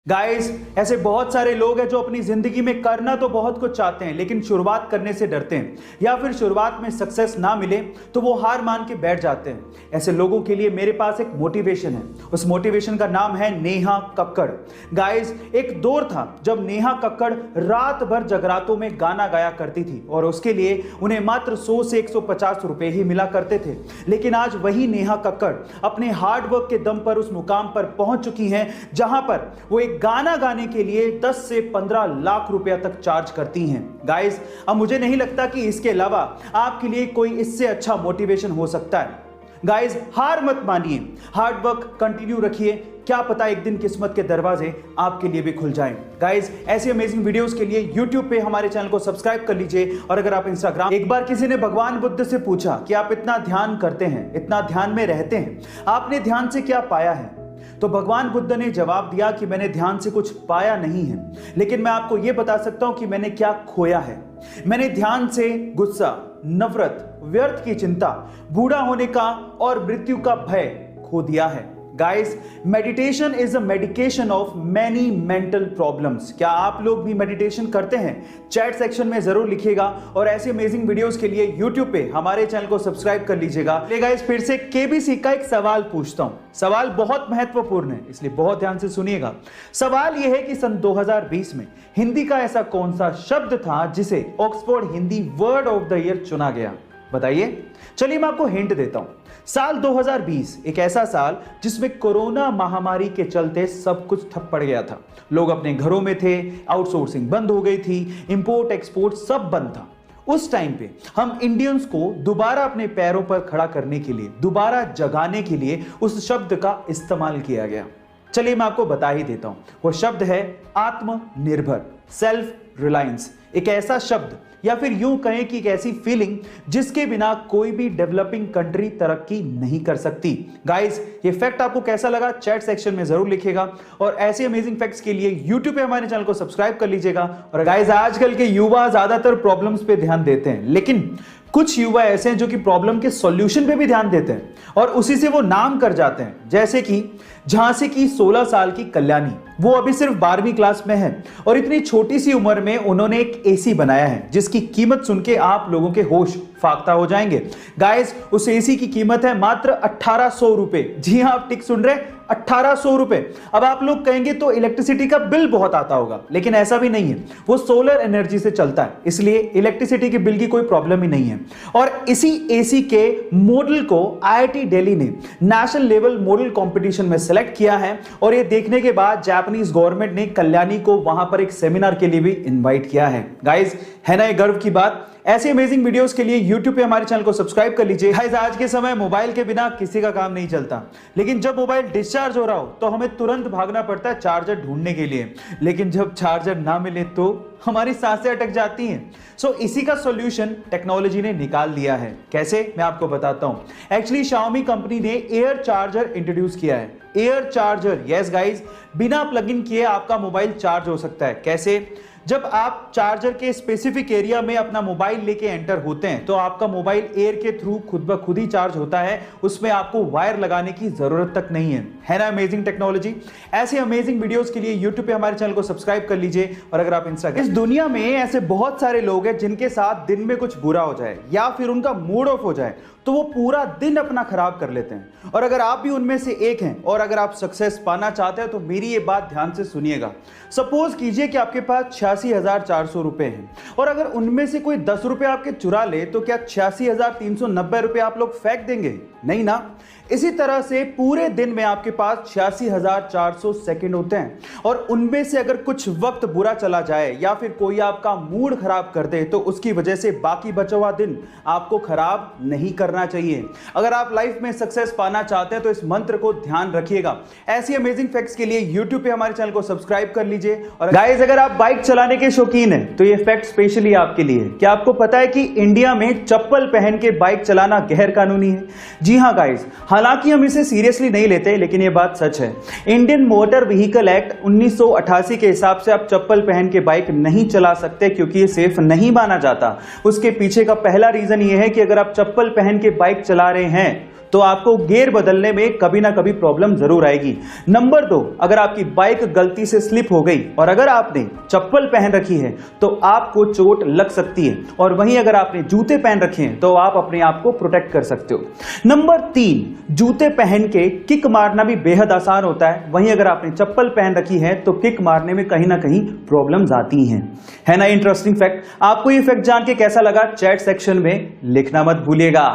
Guys, ऐसे बहुत सारे लोग हैं जो अपनी जिंदगी में करना तो बहुत कुछ चाहते हैं लेकिन शुरुआत करने से डरते हैं या फिर शुरुआत में सक्सेस ना मिले तो वो हार मान के बैठ जाते हैं। ऐसे लोगों के लिए मेरे पास एक मोटिवेशन है। उस मोटिवेशन का नाम है नेहा कक्कड़। गाइस, एक दौर था जब नेहा कक्कड़ रात भर जगरातों में गाना गाया करती थी और उसके लिए उन्हें मात्र 100 से 150 रुपए ही मिला करते थे। लेकिन आज वही नेहा कक्कड़ अपने हार्डवर्क के दम पर उस मुकाम पर पहुंच चुकी हैं जहां पर वो एक गाना गाने के लिए 10 से 15 लाख रुपया तक चार्ज करती हैं। गाइस, अब मुझे नहीं लगता कि इसके अलावा आपके लिए कोई इससे अच्छा मोटिवेशन हो सकता है। गाइस, हार मत मानिए, हार्ड वर्क कंटिन्यू रखिए, क्या पता एक दिन किस्मत के दरवाजे आपके लिए भी खुल जाएं। गाइस, ऐसी अमेजिंग वीडियोस के लिए YouTube पे हमारे चैनल को सब्सक्राइब कर लीजिए। और अगर आप इंस्टाग्राम, एक बार किसी ने भगवान बुद्ध से पूछा कि आप इतना ध्यान करते हैं, इतना ध्यान में रहते हैं, आपने ध्यान से क्या पाया है? तो भगवान बुद्ध ने जवाब दिया कि मैंने ध्यान से कुछ पाया नहीं है, लेकिन मैं आपको यह बता सकता हूं कि मैंने क्या खोया है। मैंने ध्यान से गुस्सा, नफरत, व्यर्थ की चिंता, बूढ़ा होने का और मृत्यु का भय खो दिया है। Guys, meditation is a medication of many mental problems. क्या आप लोग भी मेडिटेशन करते हैं? चैट सेक्शन में जरूर लिखिएगा और ऐसी अमेजिंग वीडियोस के लिए YouTube पे हमारे चैनल को सब्सक्राइब कर लीजिएगा। गाइस, फिर से केबीसी का एक सवाल पूछता हूं। सवाल बहुत महत्वपूर्ण है, इसलिए बहुत ध्यान से सुनिएगा। सवाल यह है कि सन 2020 में हिंदी का ऐसा कौन सा शब्द था जिसे Oxford Hindi word of the year चुना गया? बताइए। चलिए मैं आपको हिंट देता हूं। साल 2020 एक ऐसा साल जिसमें कोरोना महामारी के चलते सब कुछ ठप पड़ गया था। लोग अपने घरों में थे, आउटसोर्सिंग बंद हो गई थी, इंपोर्ट एक्सपोर्ट सब बंद था। उस टाइम पे हम इंडियंस को दोबारा अपने पैरों पर खड़ा करने के लिए, दोबारा जगाने के लिए उस शब्द का इस्तेमाल किया गया। चलिए मैं आपको बता ही देता हूं। वो शब्द है आत्मनिर्भर, सेल्फ रिलायंस। एक ऐसा शब्द या फिर यूं कहें कि एक ऐसी फीलिंग जिसके बिना कोई भी डेवलपिंग कंट्री तरक्की नहीं कर सकती। गाइस, ये फैक्ट आपको कैसा लगा चैट सेक्शन में जरूर लिखिएगा और ऐसे अमेजिंग फैक्ट्स के लिए YouTube पे हमारे चैनल को सब्सक्राइब कर लीजिएगा। और गाइस, आजकल के युवा ज्यादातर प्रॉब्लम्स पे ध्यान देते हैं, लेकिन कुछ युवा ऐसे हैं जो कि प्रॉब्लम के सॉल्यूशन पे भी ध्यान देते हैं और उसी से वो नाम कर जाते हैं। जैसे कि झांसी की 16 साल की कल्याणी, वो अभी सिर्फ 12वीं क्लास में है और इतनी छोटी सी उम्र में उन्होंने एक एसी बनाया है जिसकी कीमत सुन के आप लोगों के होश फाख्ता हो जाएंगे। गाइस, उस एसी की कीमत है मात्र 1800 रुपए। जी हां, आप ठीक सुन रहे, 1800 रुपए। अब आप लोग कहेंगे तो इलेक्ट्रिसिटी का बिल बहुत आता होगा, लेकिन ऐसा भी नहीं है। वो सोलर एनर्जी से चलता है, इसलिए इलेक्ट्रिसिटी के बिल की कोई प्रॉब्लम ही नहीं है। और इसी एसी के मॉडल को IIT दिल्ली ने नेशनल लेवल मॉडल कंपटीशन में सेलेक्ट किया है और ये देखने के बाद जापानीज गवर्नमेंट ने कल्याणी को वहां पर एक सेमिनार के लिए भी इनवाइट किया है। गाइस, है ना ये गर्व की बात? ऐसी अमेजिंग वीडियोस के लिए YouTube पे हमारे चैनल को सब्सक्राइब कर लीजिए। गाइस, आज के समय मोबाइल के बिना किसी का काम नहीं चलता, लेकिन जब मोबाइल डिस्चार्ज हो रहा हो तो हमें तुरंत भागना पड़ता है चार्जर ढूंढने के लिए, लेकिन जब चार्जर ना मिले तो हमारी सांसें अटक जाती हैं। सो इसी का सॉल्यूशन टेक्नोलॉजी ने निकाल लिया है। कैसे, मैं आपको बताता हूं। एक्चुअली Xiaomi कंपनी ने एयर चार्जर इंट्रोड्यूस किया है। एयर चार्जर, यस गाइस, बिना प्लग इन किए आपका मोबाइल चार्ज हो सकता है। कैसे? जब आप चार्जर के स्पेसिफिक एरिया में अपना मोबाइल लेके एंटर होते हैं तो आपका मोबाइल एयर के थ्रू खुद ब खुद ही चार्ज होता है, उसमें आपको वायर लगाने की जरूरत तक नहीं है ना अमेजिंग टेक्नोलॉजी? ऐसे अमेजिंग वीडियोस के लिए YouTube पे हमारे चैनल को सब्सक्राइब कर लीजिए। और अगर आप इंस्टाग्राम, इस दुनिया में ऐसे बहुत सारे लोग हैं जिनके साथ दिन में कुछ बुरा हो जाए या फिर उनका मूड ऑफ हो जाए तो वो पूरा दिन अपना खराब कर लेते हैं। और अगर आप भी उनमें से एक हैं और अगर आप सक्सेस पाना चाहते हैं तो मेरी ये बात ध्यान से सुनिएगा। सपोज कीजिए कि आपके पास 86,400 रुपए हैं और अगर उनमें से कोई 10 रुपए आपके चुरा ले तो क्या 86,390 रुपए आप लोग फेंक देंगे? नहीं ना। इसी तरह से पूरे दिन में आपके पास 86,400 सेकंड होते हैं और उनमें से अगर कुछ वक्त बुरा चला जाए या फिर कोई आपका मूड खराब कर दे तो उसकी वजह से बाकी बचा हुआ दिन आपको खराब नहीं करना चाहिए। अगर आप लाइफ में सक्सेस पाना चाहते हैं तो इस मंत्र को ध्यान रखिएगा। ऐसी अमेजिंग फैक्ट्स के लिए YouTube पे हमारे चैनल को सब्सक्राइब कर लीजिए। और गाइस, अगर आप बाइक चलाने के शौकीन हैं तो ये फैक्ट स्पेशली आपके लिए। क्या आपको पता है कि इंडिया में चप्पल पहन के बाइक चलाना गैर कानूनी है? जी हां गाइस, हालांकि हम इसे सीरियसली नहीं लेते, लेकिन यह बात सच है। इंडियन मोटर व्हीकल एक्ट 1988 के हिसाब से आप चप्पल पहन के बाइक नहीं चला सकते क्योंकि ये सेफ नहीं माना जाता। उसके पीछे का पहला रीजन ये है कि अगर आप चप्पल पहन के बाइक चला रहे हैं तो आपको गियर बदलने में कभी ना कभी प्रॉब्लम जरूर आएगी। नंबर 2, अगर आपकी बाइक गलती से स्लिप हो गई और अगर आपने चप्पल पहन रखी है तो आपको चोट लग सकती है, और वहीं अगर आपने जूते पहन रखे हैं तो आप अपने आप को प्रोटेक्ट कर सकते हो। नंबर 3, जूते पहन के किक मारना भी बेहद आसान होता है, वहीं अगर आपने चप्पल पहन रखी है तो किक मारने में कहीं ना कहीं प्रॉब्लम्स आती हैं। है ना इंटरेस्टिंग फैक्ट? आपको ये फैक्ट जान के कैसा लगा? चैट सेक्शन में लिखना मत भूलिएगा।